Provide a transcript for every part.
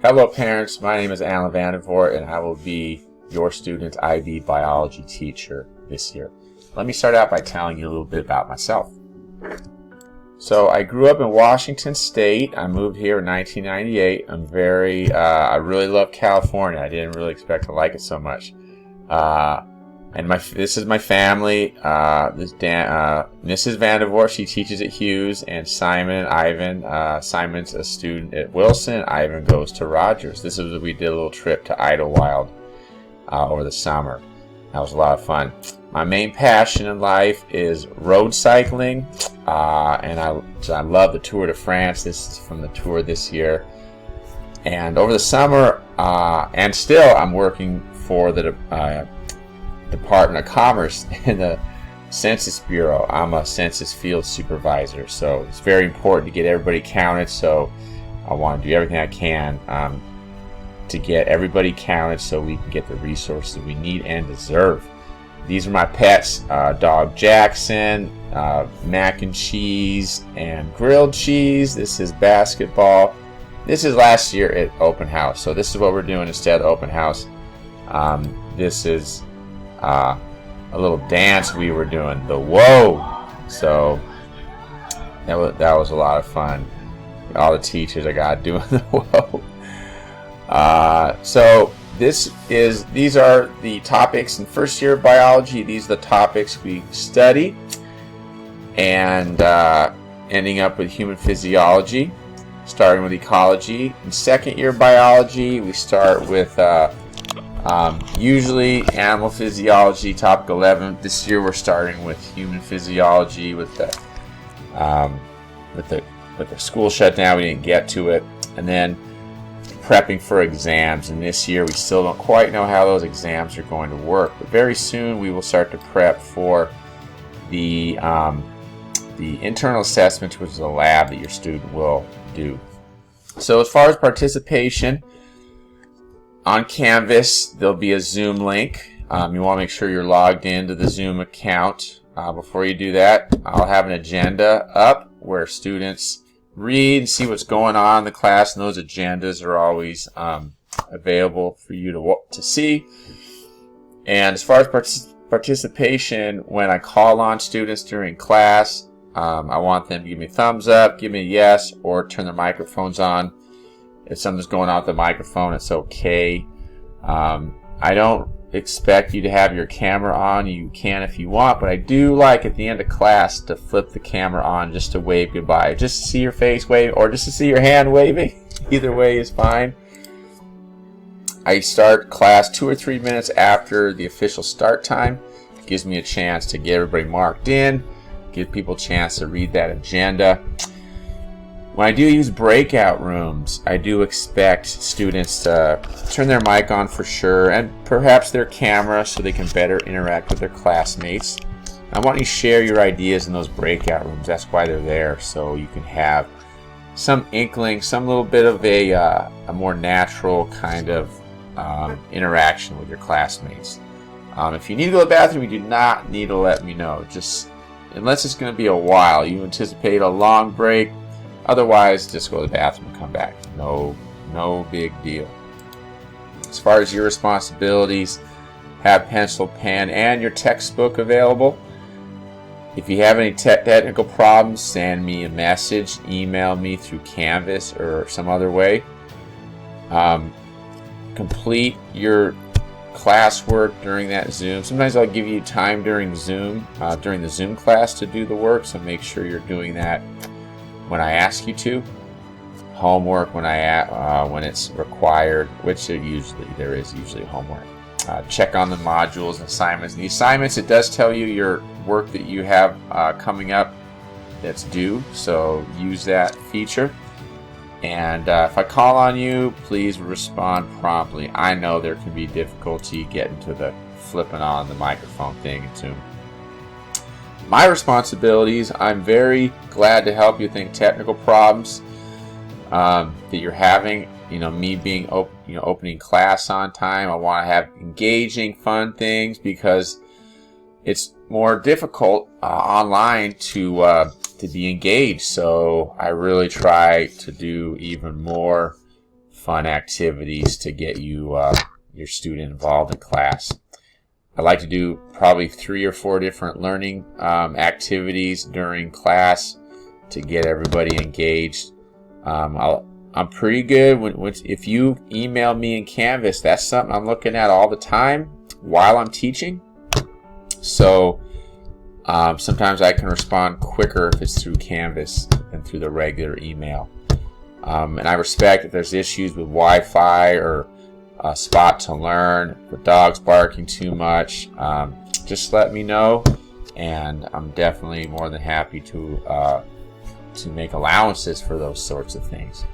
Hello parents, my name is Alan Divort and I will be your student IB biology teacher this year. Let me start out by telling you a little bit about myself. So I grew up in Washington State. I moved here in 1998. I really love California. I didn't really expect to like it so much. This is my family. Mrs. Van Divort, she teaches at Hughes, and Simon and Ivan. Simon's a student at Wilson. Ivan goes to Rogers. We did a little trip to Idlewild over the summer. That was a lot of fun. My main passion in life is road cycling, and I love the Tour de France. This is from the tour this year. And over the summer, and still, I'm working for the Department of Commerce in the Census Bureau. I'm a census field supervisor, so it's very important to get everybody counted. So I want to do everything I can to get everybody counted so we can get the resources we need and deserve. These are my pets, dog Jackson, mac and cheese, and grilled cheese. This is basketball. This is last year at open house, so this is what we're doing instead of open house. This is a little dance we were doing, the whoa. So that was a lot of fun. All the teachers I got doing the whoa. So these are the topics in first year of biology. These are the topics we study, and ending up with human physiology, starting with ecology. In second year biology, we start with usually animal physiology, topic 11. This year we're starting with human physiology with the school shutdown. We didn't get to it, and then prepping for exams. And this year we still don't quite know how those exams are going to work, but very soon we will start to prep for the internal assessments, which is a lab that your student will do. So as far as participation, on Canvas, there'll be a Zoom link. You want to make sure you're logged into the Zoom account. Before you do that, I'll have an agenda up where students read and see what's going on in the class, and those agendas are always available for you to see. And as far as participation, when I call on students during class, I want them to give me a thumbs up, give me a yes, or turn their microphones on. If something's going on with the microphone, it's okay. I don't expect you to have your camera on. You can if you want, but I do like at the end of class to flip the camera on just to wave goodbye. Just to see your face wave, or just to see your hand waving. Either way is fine. I start class 2 or 3 minutes after the official start time. It gives me a chance to get everybody marked in, give people a chance to read that agenda. When I do use breakout rooms, I do expect students to turn their mic on for sure, and perhaps their camera so they can better interact with their classmates. I want you to share your ideas in those breakout rooms. That's why they're there, so you can have some inkling, some little bit of a more natural kind of interaction with your classmates. If you need to go to the bathroom, you do not need to let me know. Just unless it's going to be a while, you anticipate a long break. Otherwise, just go to the bathroom and come back. No big deal. As far as your responsibilities, have pencil, pen, and your textbook available. If you have any technical problems, send me a message, email me through Canvas or some other way. Complete your classwork during that Zoom. Sometimes I'll give you time during the Zoom class to do the work, so make sure you're doing that when I ask you to. Homework when it's required, which there is usually homework. Check on the modules and assignments. In the assignments, it does tell you your work that you have coming up that's due, so use that feature. And if I call on you, please respond promptly. I know there can be difficulty getting to the flipping on the microphone thing in Zoom. My responsibilities, I'm very glad to help you think technical problems that you're having. Me being opening class on time. I want to have engaging, fun things because it's more difficult online to be engaged. So I really try to do even more fun activities to get you your student involved in class. I like to do probably 3 or 4 different learning activities during class to get everybody engaged. I'm pretty good if you email me in Canvas. That's something I'm looking at all the time while I'm teaching. So sometimes I can respond quicker if it's through Canvas than through the regular email. And I respect if there's issues with Wi-Fi or a spot to learn, the dog's barking too much, just let me know, and I'm definitely more than happy to make allowances for those sorts of things.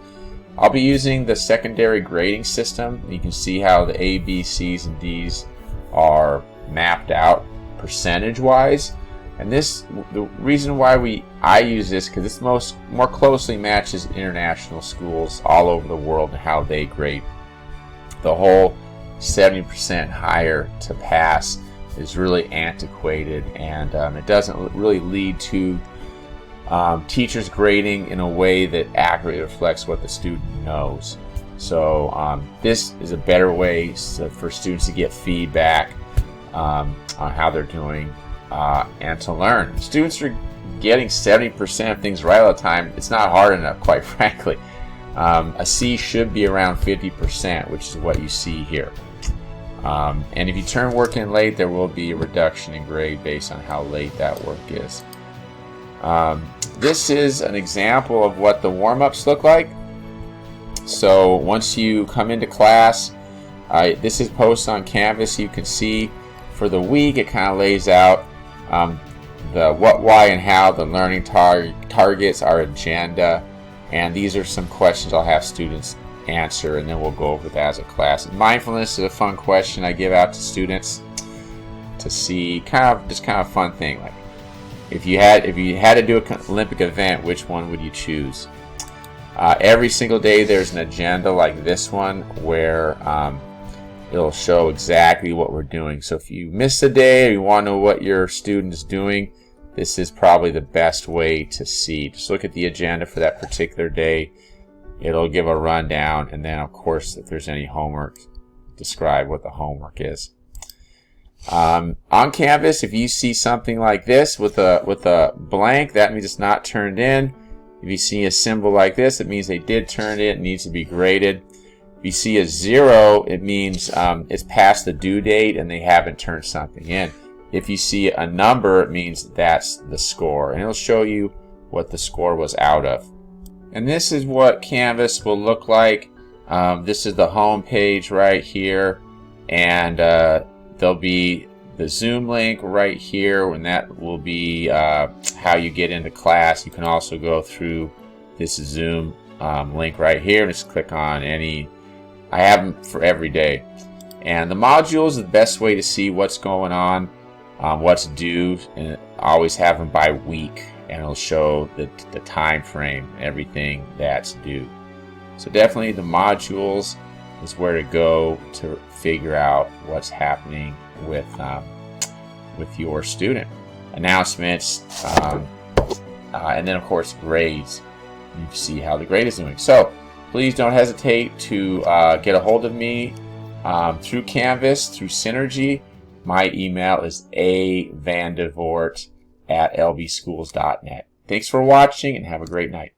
I'll be using the secondary grading system. You can see how the A, B, C's, and D's are mapped out percentage-wise. And the reason why I use this, because this more closely matches international schools all over the world and how they grade. The whole 70% higher to pass is really antiquated, and it doesn't really lead to teachers grading in a way that accurately reflects what the student knows. So this is a better way for students to get feedback on how they're doing and to learn. Students are getting 70% of things right all the time. It's not hard enough, quite frankly. A C should be around 50%, which is what you see here. And if you turn work in late, there will be a reduction in grade based on how late that work is. This is an example of what the warm-ups look like. So once you come into class, this is posted on Canvas. You can see for the week it kind of lays out the what, why, and how, the learning targets, our agenda, and these are some questions I'll have students answer, and then we'll go over that as a class. Mindfulness is a fun question I give out to students to see kind of fun thing, like if you had to do an Olympic event, which one would you choose? Every single day there's an agenda like this one where it'll show exactly what we're doing. So if you miss a day or you want to know what your student is doing, this is probably the best way to see. Just look at the agenda for that particular day. It'll give a rundown, and then of course if there's any homework, describe what the homework is. On Canvas, if you see something like this with a blank, that means it's not turned in. If you see a symbol like this, it means they did turn it. It needs to be graded. If you see a 0, it means it's past the due date and they haven't turned something in. If you see a number, it means that's the score, and it'll show you what the score was out of. And this is what Canvas will look like. This is the home page right here, and there'll be the Zoom link right here, and that will be how you get into class. You can also go through this Zoom link right here and just click on any. I have them for every day. And the modules is the best way to see what's going on, what's due, and always have them by week, and it'll show the time frame, everything that's due. So definitely the modules is where to go to figure out what's happening with your student. Announcements, and then of course grades. You can see how the grade is doing. So please don't hesitate to get a hold of me through Canvas, through Synergy. My email is avandivort@lbschools.net. Thanks for watching and have a great night.